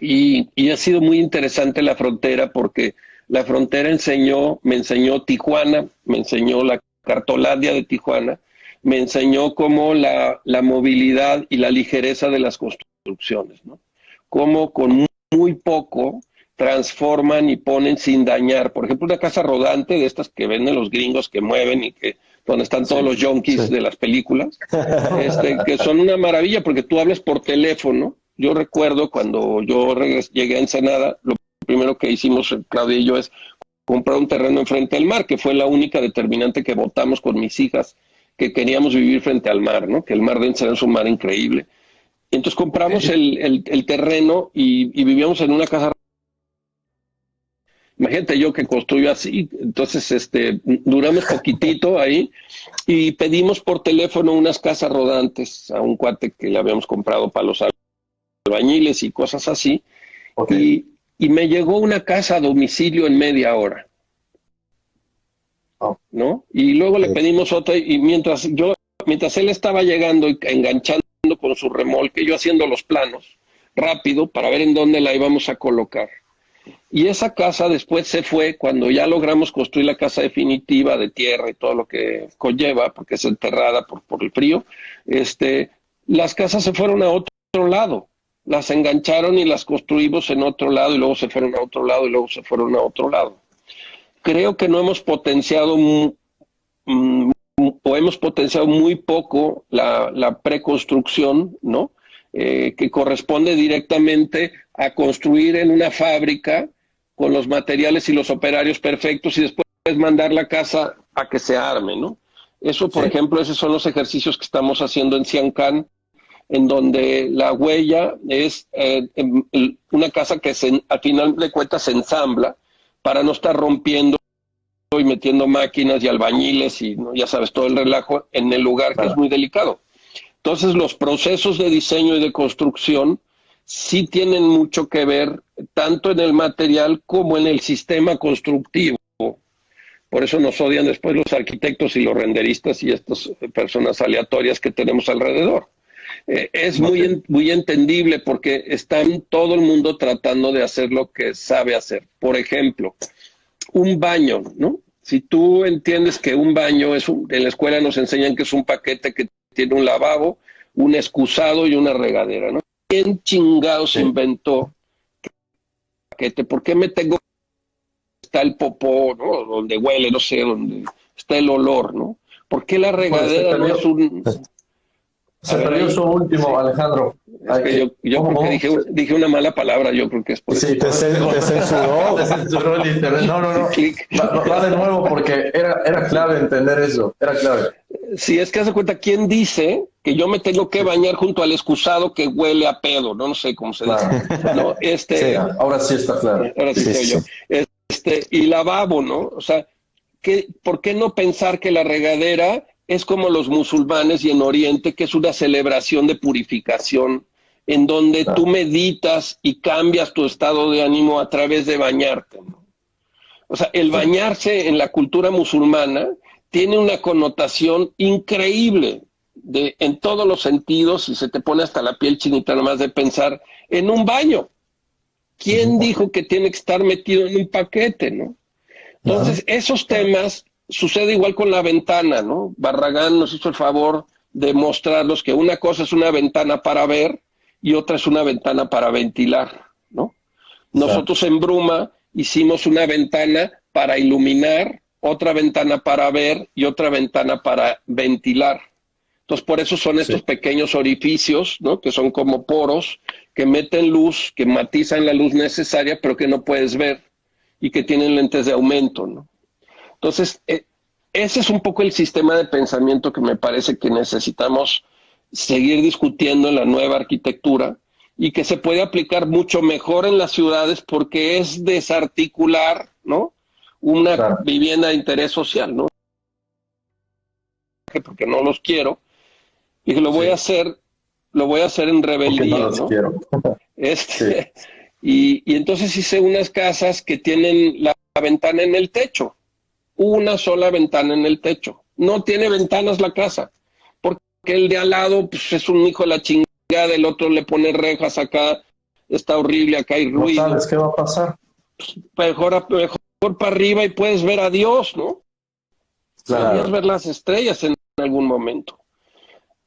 Y ha sido muy interesante la frontera porque la frontera me enseñó Tijuana, me enseñó la Cartolandia de Tijuana, me enseñó cómo la movilidad y la ligereza de las construcciones, ¿no? Cómo con muy poco transforman y ponen sin dañar. Por ejemplo, una casa rodante de estas que venden los gringos que mueven y donde están todos los junkies de las películas, que son una maravilla porque tú hablas por teléfono. Yo recuerdo cuando yo llegué a Ensenada, lo primero que hicimos Claudia y yo es comprar un terreno enfrente al mar, que fue la única determinante que votamos con mis hijas, que queríamos vivir frente al mar, ¿no? Que el mar de Ensenada es un mar increíble. Entonces compramos el terreno y vivíamos en una casa. Imagínate yo que construyo así, entonces duramos poquitito ahí y pedimos por teléfono unas casas rodantes a un cuate que le habíamos comprado para los albañiles y cosas así. Y me llegó una casa a domicilio en media hora, ¿no? Y luego le pedimos otra y mientras él estaba llegando y enganchando con su remolque, yo haciendo los planos rápido para ver en dónde la íbamos a colocar. Y esa casa después se fue, cuando ya logramos construir la casa definitiva de tierra y todo lo que conlleva, porque es enterrada por el frío, las casas se fueron a otro lado, las engancharon y las construimos en otro lado y luego se fueron a otro lado y luego se fueron a otro lado. Creo que no hemos potenciado o hemos potenciado muy poco la preconstrucción, ¿no? que corresponde directamente a construir en una fábrica con los materiales y los operarios perfectos y después mandar la casa a que se arme, ¿no? Eso, por ejemplo, esos son los ejercicios que estamos haciendo en Ciancán, en donde la huella es una casa que al final de cuentas se ensambla para no estar rompiendo y metiendo máquinas y albañiles y, ¿no?, ya sabes, todo el relajo en el lugar, que es muy delicado. Entonces, los procesos de diseño y de construcción sí tienen mucho que ver tanto en el material como en el sistema constructivo. Por eso nos odian después los arquitectos y los renderistas y estas personas aleatorias que tenemos alrededor. Es muy entendible porque están todo el mundo tratando de hacer lo que sabe hacer. Por ejemplo, un baño, ¿no? Si tú entiendes que un baño en la escuela nos enseñan que es un paquete que tiene un lavabo, un excusado y una regadera, ¿no? ¿Quién chingados inventó el paquete? ¿Por qué me tengo está el popó, ¿no?, donde huele, no sé, donde está el olor, ¿no? ¿Por qué la regadera no es un... Se perdió su último, Alejandro. Es que yo creo que dije una mala palabra, yo creo que es por eso. Sí, te censuró. Te censuró el internet. No. Va de nuevo porque era clave entender eso. Era clave. Sí, es que haz de cuenta, ¿quién dice que yo me tengo que bañar junto al excusado que huele a pedo? No sé cómo se dice. No, sí, ahora sí está claro. Ahora sí soy yo. Y lavabo, ¿no? O sea, ¿por qué no pensar que la regadera es como los musulmanes y en Oriente, que es una celebración de purificación, en donde tú meditas y cambias tu estado de ánimo a través de bañarte, ¿no? O sea, el bañarse en la cultura musulmana tiene una connotación increíble en todos los sentidos, y se te pone hasta la piel chinita nomás de pensar en un baño. ¿Quién dijo que tiene que estar metido en un paquete, no? Entonces, esos temas sucede igual con la ventana, ¿no? Barragán nos hizo el favor de mostrarnos que una cosa es una ventana para ver y otra es una ventana para ventilar, ¿no? Nosotros en Bruma hicimos una ventana para iluminar, otra ventana para ver y otra ventana para ventilar. Entonces, por eso son estos pequeños orificios, ¿no?, que son como poros, que meten luz, que matizan la luz necesaria, pero que no puedes ver y que tienen lentes de aumento, ¿no? Entonces, ese es un poco el sistema de pensamiento que me parece que necesitamos seguir discutiendo en la nueva arquitectura y que se puede aplicar mucho mejor en las ciudades porque es desarticular, ¿no?, una vivienda de interés social, ¿no? Porque no los quiero y que lo voy a hacer en rebeldía, no los quiero. Y entonces hice unas casas que tienen la ventana en el techo. Una sola ventana en el techo. No tiene ventanas la casa, porque el de al lado pues, es un hijo de la chingada, el otro le pone rejas, acá está horrible, acá hay ruido. No sabes qué va a pasar. Mejor para arriba y puedes ver a Dios, ¿no? Claro. Podrías ver las estrellas en algún momento.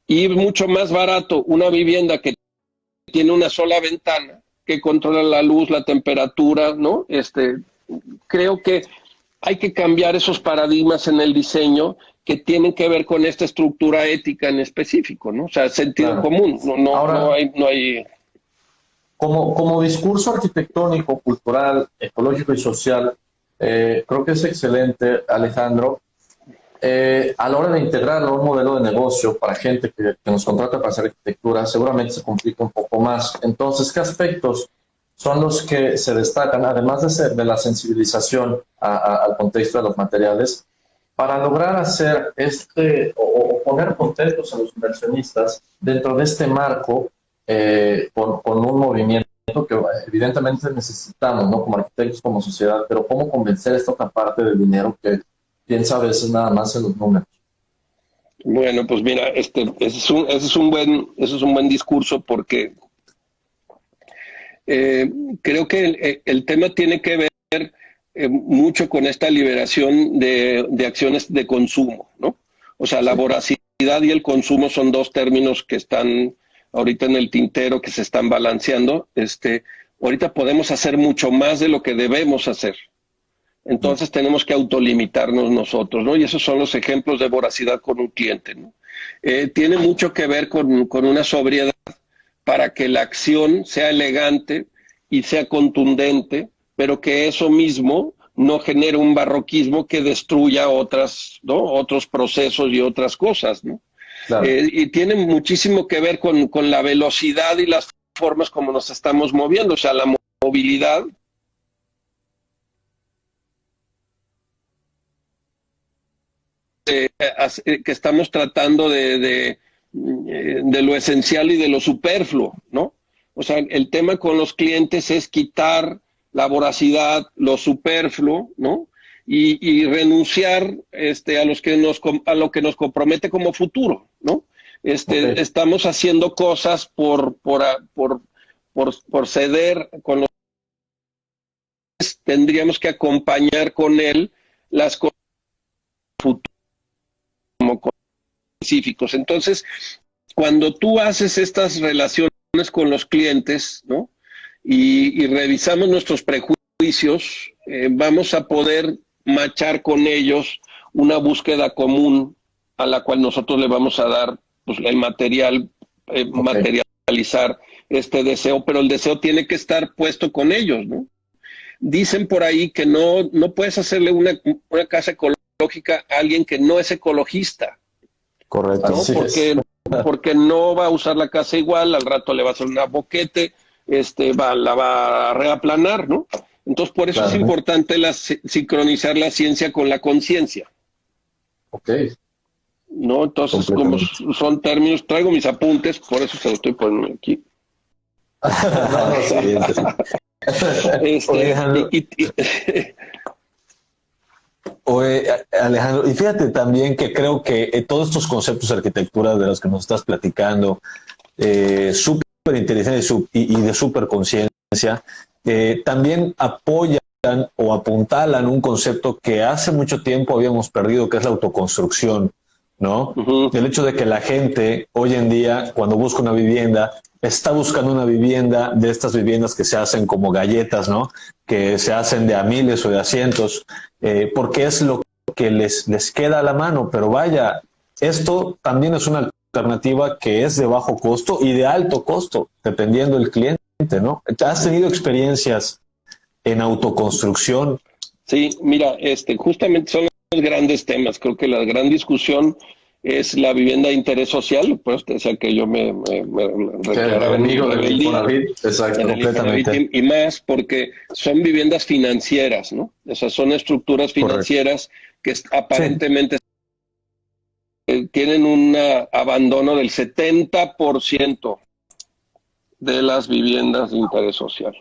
Y mucho más barato una vivienda que tiene una sola ventana, que controla la luz, la temperatura, ¿no? Creo que hay que cambiar esos paradigmas en el diseño que tienen que ver con esta estructura ética en específico, ¿no? O sea, sentido común, no hay... Como discurso arquitectónico, cultural, ecológico y social, creo que es excelente, Alejandro. A la hora de integrarlo a un modelo de negocio para gente que nos contrata para hacer arquitectura, seguramente se complica un poco más. Entonces, ¿qué aspectos son los que se destacan, además de la sensibilización al contexto de los materiales, para lograr hacer o poner contentos a los inversionistas dentro de este marco con un movimiento que evidentemente necesitamos, ¿no?, como arquitectos, como sociedad, pero cómo convencer esta otra parte del dinero que piensa a veces nada más en los números? Bueno, pues mira, ese es un buen discurso porque creo que el tema tiene que ver mucho con esta liberación de acciones de consumo, ¿no? O sea, la voracidad y el consumo son dos términos que están ahorita en el tintero, que se están balanceando. Ahorita podemos hacer mucho más de lo que debemos hacer. Entonces tenemos que autolimitarnos nosotros, ¿no? Y esos son los ejemplos de voracidad con un cliente, ¿no? Tiene mucho que ver con una sobriedad para que la acción sea elegante y sea contundente, pero que eso mismo no genere un barroquismo que destruya otros procesos y otras cosas, ¿no? Claro. Y tiene muchísimo que ver con la velocidad y las formas como nos estamos moviendo, o sea, la movilidad. Que estamos tratando de lo esencial y de lo superfluo, ¿no? O sea, el tema con los clientes es quitar la voracidad, lo superfluo, ¿no? Y renunciar a lo que nos compromete como futuro, ¿no? Okay. Estamos haciendo cosas por ceder con los tendríamos que acompañar con él las cosas futuras como específicos. Entonces, cuando tú haces estas relaciones con los clientes, ¿no? Y revisamos nuestros prejuicios, vamos a poder machar con ellos una búsqueda común a la cual nosotros le vamos a dar pues, el material, materializar este deseo, pero el deseo tiene que estar puesto con ellos, ¿no? Dicen por ahí que no puedes hacerle una casa ecológica a alguien que no es ecologista. Correcto. ¿No? Porque no va a usar la casa igual, al rato le va a hacer una boquete, la va a reaplanar, ¿no? Entonces, por eso es importante sincronizar la ciencia con la conciencia. Ok. ¿No? Entonces, como son términos, traigo mis apuntes, por eso se lo estoy poniendo aquí. Alejandro, y fíjate también que creo que todos estos conceptos de arquitectura de los que nos estás platicando, súper inteligentes y de súper conciencia, también apoyan o apuntalan un concepto que hace mucho tiempo habíamos perdido, que es la autoconstrucción, ¿no? Uh-huh. El hecho de que la gente hoy en día, cuando busca una vivienda, está buscando una vivienda de estas viviendas que se hacen como galletas, ¿no? Que se hacen de a miles o de a cientos, porque es lo que les queda a la mano. Pero vaya, esto también es una alternativa que es de bajo costo y de alto costo, dependiendo del cliente, ¿no? ¿Has tenido experiencias en autoconstrucción? Sí, mira, justamente son los grandes temas. Creo que la gran discusión es la vivienda de interés social, pues decía que yo me declaraba amigo del Infonavit, exacto, completamente. Y más porque son viviendas financieras, ¿no? O sea, son estructuras financieras que aparentemente tienen un abandono del 70% de las viviendas de interés social.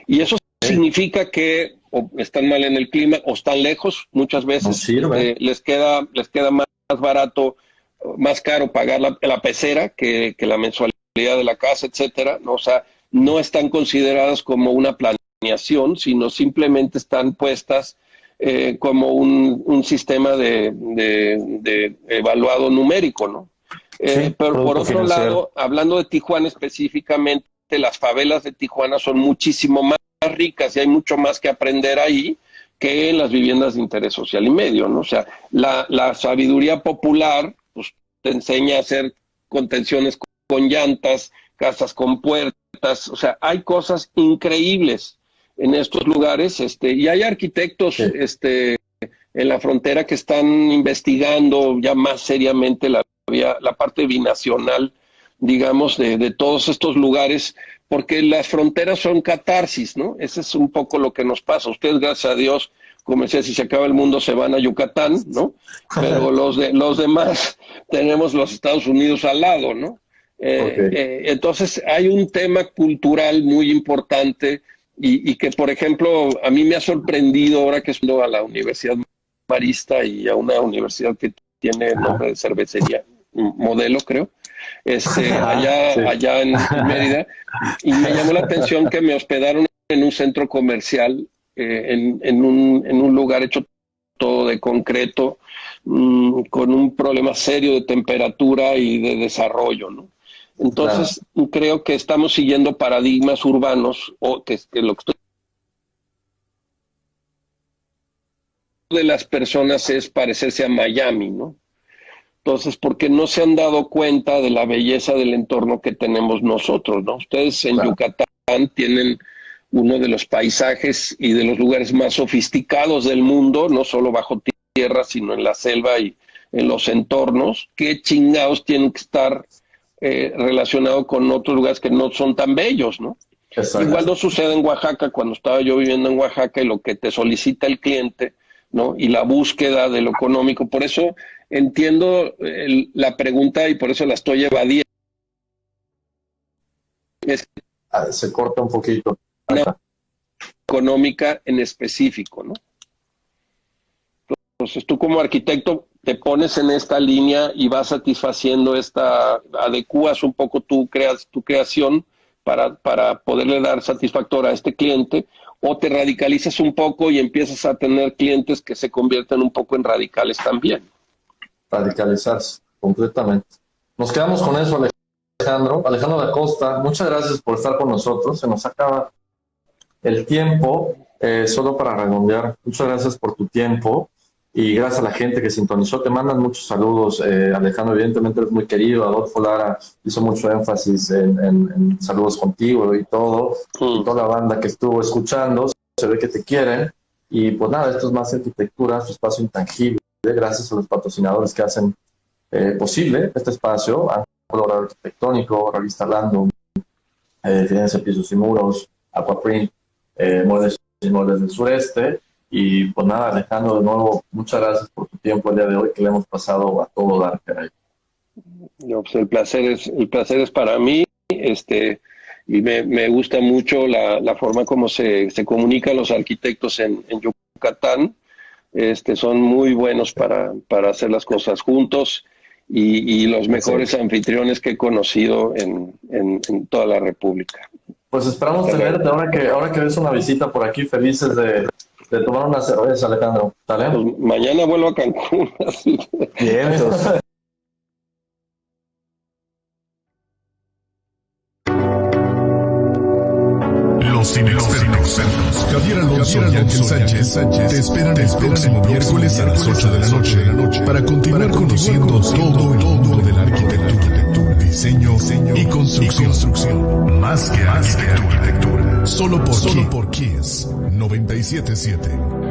Y eso significa que o están mal en el clima o están lejos, muchas veces les queda más barato, más caro pagar la pecera que la mensualidad de la casa, etcétera, ¿no? O sea, no están consideradas como una planeación, sino simplemente están puestas como un sistema de evaluado numérico, ¿no? Pero por otro lado, hablando de Tijuana específicamente, las favelas de Tijuana son muchísimo más ricas y hay mucho más que aprender ahí que en las viviendas de interés social y medio, ¿no? O sea, la sabiduría popular pues, te enseña a hacer contenciones con llantas, casas con puertas, o sea, hay cosas increíbles en estos lugares, y hay arquitectos, en la frontera que están investigando ya más seriamente la parte binacional, digamos, de todos estos lugares, porque las fronteras son catarsis, ¿no? Ese es un poco lo que nos pasa. Ustedes, gracias a Dios, como decía, si se acaba el mundo se van a Yucatán, ¿no? Pero los demás tenemos los Estados Unidos al lado, ¿no? Entonces hay un tema cultural muy importante y que, por ejemplo, a mí me ha sorprendido ahora que estoy a la Universidad Marista y a una universidad que tiene el nombre de cervecería, Modelo, creo. Allá en Mérida, y me llamó la atención que me hospedaron en un centro comercial, en un lugar hecho todo de concreto, con un problema serio de temperatura y de desarrollo, ¿no? Entonces, creo que estamos siguiendo paradigmas urbanos, o que lo que estoy de las personas es parecerse a Miami, ¿no? Entonces, porque no se han dado cuenta de la belleza del entorno que tenemos nosotros, ¿no? Ustedes en Yucatán tienen uno de los paisajes y de los lugares más sofisticados del mundo, no solo bajo tierra, sino en la selva y en los entornos. ¿Qué chingados tienen que estar relacionados con otros lugares que no son tan bellos, ¿no? Exacto. Igual no sucede en Oaxaca, cuando estaba yo viviendo en Oaxaca, y lo que te solicita el cliente, ¿no? Y la búsqueda de lo económico. Por eso entiendo la pregunta y por eso la estoy evadiendo. Se corta un poquito. Económica en específico, ¿no? Entonces tú como arquitecto te pones en esta línea y vas satisfaciendo adecuas un poco tu creación para poderle dar satisfactor a este cliente, o te radicalizas un poco y empiezas a tener clientes que se convierten un poco en radicales también. Radicalizarse, completamente. Nos quedamos con eso, Alejandro. Alejandro da Costa, muchas gracias por estar con nosotros. Se nos acaba el tiempo, solo para redondear. Muchas gracias por tu tiempo y gracias a la gente que sintonizó. Te mandan muchos saludos, Alejandro. Evidentemente eres muy querido. Adolfo Lara hizo mucho énfasis en saludos contigo y todo. Y toda la banda que estuvo escuchando, se ve que te quieren. Y pues nada, esto es Más Arquitectura, su espacio intangible. Gracias a los patrocinadores que hacen posible este espacio. Colorado Arquitectónico, Revista Random, Fidense Pisos y Muros, Aquaprint, Muebles y Muebles del Sureste. Y pues nada, Alejandro, de nuevo, muchas gracias por tu tiempo el día de hoy, que le hemos pasado a todo dar, caray. No, pues el placer es para mí, y me gusta mucho la forma como se comunican los arquitectos en Yucatán. Son muy buenos para hacer las cosas juntos. Y los mejores anfitriones que he conocido en toda la República. Pues esperamos tenerte ahora que ves una visita por aquí, felices de tomar una cerveza, Alejandro. ¿Sale? Pues mañana vuelvo a Cancún. Bien, entonces. Los Inexpertos. Javier Alonso y Ángel Sánchez te esperan el próximo miércoles a las 8 de la noche para continuar conociendo todo el mundo de la arquitectura, diseño y construcción. Más que arquitectura. Solo por Kiss 97.7.